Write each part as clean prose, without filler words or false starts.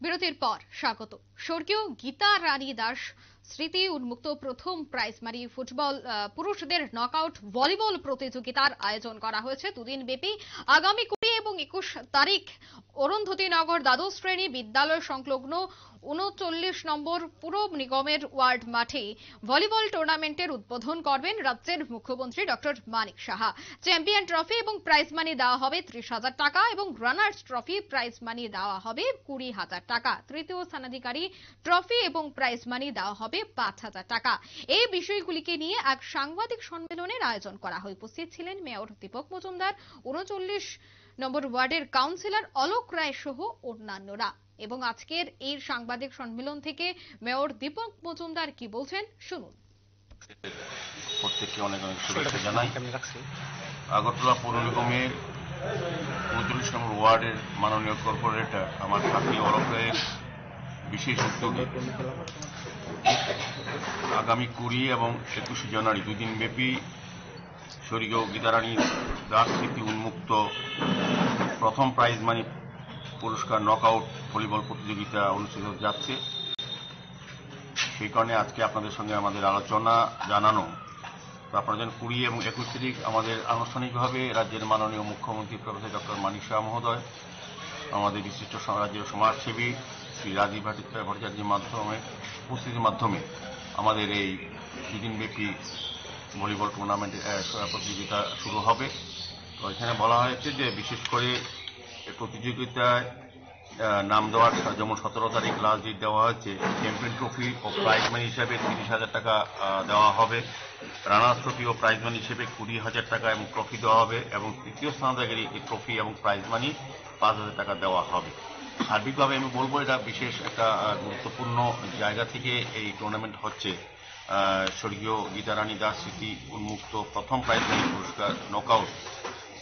বিরতির পর স্বাগত। স্বর্গীয় গীতা রানী দাস স্মৃতি উন্মুক্ত প্রথম প্রাইজ মানি ফুটবল পুরুষদের নকআউট ভলিবল প্রতিযোগিতার আয়োজন করা হয়েছে দুদিন ব্যাপী। আগামী 20 এবং 21 তারিখ অরুন্ধতী নগর দ্বাদশ শ্রেণী বিদ্যালয় সংলগ্ন 39 নম্বর পুর নিগমের ওয়ার্ড মাঠে ভলিবল টুর্নামেন্টের উদ্বোধন করবেন রাজ্যের মুখ্যমন্ত্রী doctor Manik Saha. Champion trophy এবং প্রাইজ মানি দেওয়া হবে 30,000 টাকা এবং রানার্স ট্রফি প্রাইজ মানি দেওয়া হবে 20,000 টাকা। তৃতীয় স্থানাধিকারী ট্রফি এবং প্রাইজ মানি দেওয়া হবে 5,000 টাকা। এই বিষয়গুলিকে নিয়ে এক সাংবাদিক সম্মেলনের আয়োজন করা হয়। উপস্থিত ছিলেন মেয়র দীপক মজুমদার, 39 নম্বর ওয়ার্ডের কাউন্সিলর অলোক রায় সহ অন্যান্যরা। এবং আজকের এই সাংবাদিক সম্মেলন থেকে মেয়র দীপক মজুমদার কি বলছেন শুনুন। প্রত্যেককে অনেক অনেক শুভেচ্ছা জানাই। আগরতলা পৌর নিগমের 39 নম্বর ওয়ার্ডের মাননীয় কর্পোরেটর আমার সাথী অলোক রায়ের বিশেষ উদ্যোগে আগামী 20 এবং 21 জানুয়ারি দুদিন ব্যাপী স্বর্গীয় গীতা রানী দাস স্মৃতি উন্মুক্ত প্রথম প্রাইজ মানি পুরস্কার নকআউট ভলিবল প্রতিযোগিতা অনুষ্ঠিত যাচ্ছে। সেই কারণে আজকে আপনাদের সঙ্গে আমাদের আলোচনা জানানো। তো আপনারা জানেন 20 এবং 21 তারিখ আমাদের আনুষ্ঠানিকভাবে রাজ্যের মাননীয় মুখ্যমন্ত্রী প্রফেসর ডক্টর মানিক সাহা মহোদয়, আমাদের বিশিষ্ট রাজ্যের সমাজসেবী শ্রী রাজীব ভট্টাচার্যের মাধ্যমে উপস্থিতির মাধ্যমে আমাদের এই দুদিনব্যাপী ভলিবল টুর্নামেন্ট প্রতিযোগিতা শুরু হবে। তো এখানে বলা হয়েছে যে বিশেষ করে প্রতিযোগিতায় নাম দেওয়ার যেমন 17 তারিখ লাস্ট ডেট দেওয়া হয়েছে। চ্যাম্পিয়ন ট্রফি ও প্রাইজ মানি হিসাবে 30,000 টাকা দেওয়া হবে, রানার্স ট্রফি ও প্রাইজ মানি হিসেবে 20,000 টাকা এবং ট্রফি দেওয়া হবে এবং তৃতীয় স্থানাধিকারী ট্রফি এবং প্রাইজ মানি 5,000 টাকা দেওয়া হবে। সার্বিকভাবে আমি বলবো এটা বিশেষ একটা গুরুত্বপূর্ণ জায়গা থেকে এই টুর্নামেন্ট হচ্ছে। স্বর্গীয় গীতা রানী দাস স্মৃতি উন্মুক্ত প্রথম প্রাইজ মানি পুরস্কার নকআউট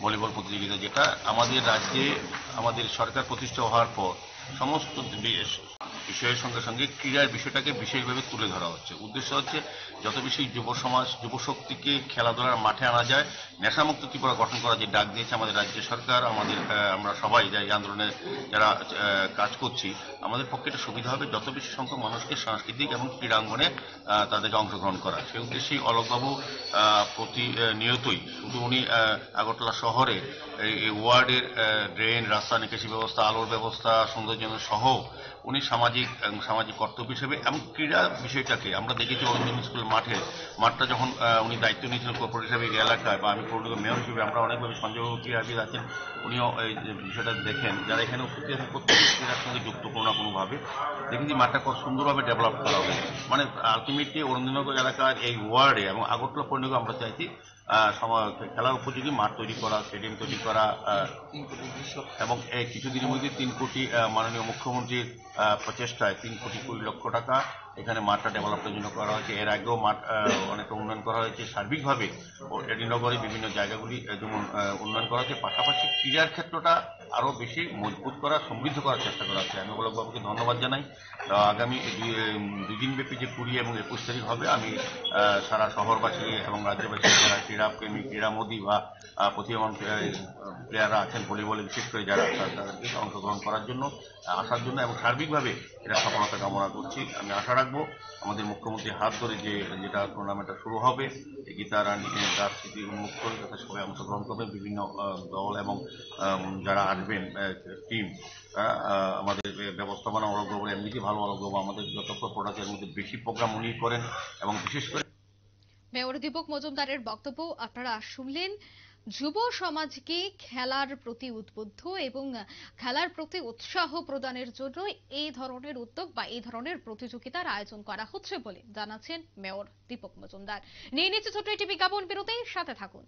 ভলিবল প্রতিযোগিতা, যেটা আমাদের রাজ্যে আমাদের সরকার প্রতিষ্ঠা হওয়ার পর সমস্ত বিষয়ের সঙ্গে সঙ্গে ক্রীড়ার বিষয়টাকে বিশেষভাবে তুলে ধরা হচ্ছে। উদ্দেশ্য হচ্ছে যত বেশি যুব সমাজ যুবশক্তিকে খেলাধুলার মাঠে আনা যায়, নেশামুক্ত ত্রিপুরা গঠন করার যে ডাক দিয়েছে আমাদের রাজ্য সরকার, আমরা সবাই যাই আন্দোলনে যারা কাজ করছি, আমাদের পক্ষে এটা সুবিধা হবে যত বেশি সংখ্যক মানুষকে সাংস্কৃতিক এবং ক্রীড়াঙ্গনে তাদেরকে অংশগ্রহণ করা। সেই উদ্দেশ্যেই অলোকবাবু প্রতিনিয়তই শুধু উনি আগরতলা শহরে এই ওয়ার্ডের ড্রেন, রাস্তা, নিকাশি ব্যবস্থা, আলোর ব্যবস্থা, সৌন্দর্য সহ উনি সামাজিক কর্তব্য হিসেবে এবং ক্রীড়া বিষয়টাকে আমরা দেখেছি অরুন্ধতী স্কুল মাঠটা যখন উনি দায়িত্ব নিয়েছিলেন কর্পোরেট হিসাবে এই এলাকায়, বা আমি পৌর মেয়র হিসেবে আমরা অনেকভাবে সঞ্জয়বাবু ক্রীড়াবিদ আছেন, উনিও এই বিষয়টা দেখেন। যারা এখানে উপস্থিত আছেন প্রত্যেকে ক্রীড়ার সঙ্গে যুক্ত কোনো না কোনোভাবে দেখেছি মাঠটা কত সুন্দরভাবে ডেভেলপ করা হবে। মানে আলটিমেটলি অরুন্ধতী এলাকার এই ওয়ার্ডে এবং আগরতলা পৌর নিগম আমরা চাইছি খেলার উপযোগী মাঠ তৈরি করা, স্টেডিয়াম তৈরি করা এবং এই কিছুদিনের মধ্যে 3 কোটি মাননীয় মুখ্যমন্ত্রীর প্রচেষ্টায় 3 কোটি 20 লক্ষ টাকা এখানে মাঠটা ডেভেলপের জন্য করা হয়েছে। এর আগেও মাঠ অনেকটা উন্নয়ন করা হয়েছে। সার্বিকভাবে নগরে বিভিন্ন জায়গাগুলি যেমন উন্নয়ন করা হয়েছে, পাশাপাশি ক্রীড়ার ক্ষেত্রটা আরও বেশি মজবুত করা, সমৃদ্ধ করার চেষ্টা করা হচ্ছে। আমি অলোকবাবুকে ধন্যবাদ জানাই। আগামী দুদিনব্যাপী যে 20 এবং 21 তারিখ হবে, আমি সারা শহরবাসী এবং রাজ্যবাসী যারা ক্রীড়াপ্রেমী, ক্রীড়ামোদী বা প্রতিভাবান প্লেয়াররা আছেন ভলিবলে, বিশেষ করে যারা তাদেরকে অংশগ্রহণ করার জন্য আসার জন্য এবং সার্বিকভাবে এটা সফলতা কামনা করছি। আমি আশা রাখবো আমাদের মুখ্যমন্ত্রীর হাত ধরে যেটা টুর্নামেন্টটা শুরু হবে, গীতা রানী দাস স্মৃতি উন্মুক্ত, যাতে সবাই অংশগ্রহণ করবেন, বিভিন্ন দল এবং যারা আসবেন টিম, আমাদের ব্যবস্থাপনা অলোকবাবু এমনিতে ভালো। অলোকবাবু আমাদের যত প্রোডাক্টের মধ্যে বেশি প্রোগ্রাম উনি করেন এবং বিশেষ করে মেয়র দীপক মজুমদারের বক্তব্য আপনারা শুনলেন। যুব সমাজকে খেলার প্রতি উদ্বুদ্ধ এবং খেলার প্রতি উৎসাহ প্রদানের জন্য এই ধরনের উদ্যোগ বা এই ধরনের প্রতিযোগিতার আয়োজন করা হচ্ছে বলে জানাচ্ছেন মেয়র দীপক মজুমদার। নিয়ে নিচ্ছে ছোট্ট একটি বিজ্ঞাপন বিরতি, সাথে থাকুন।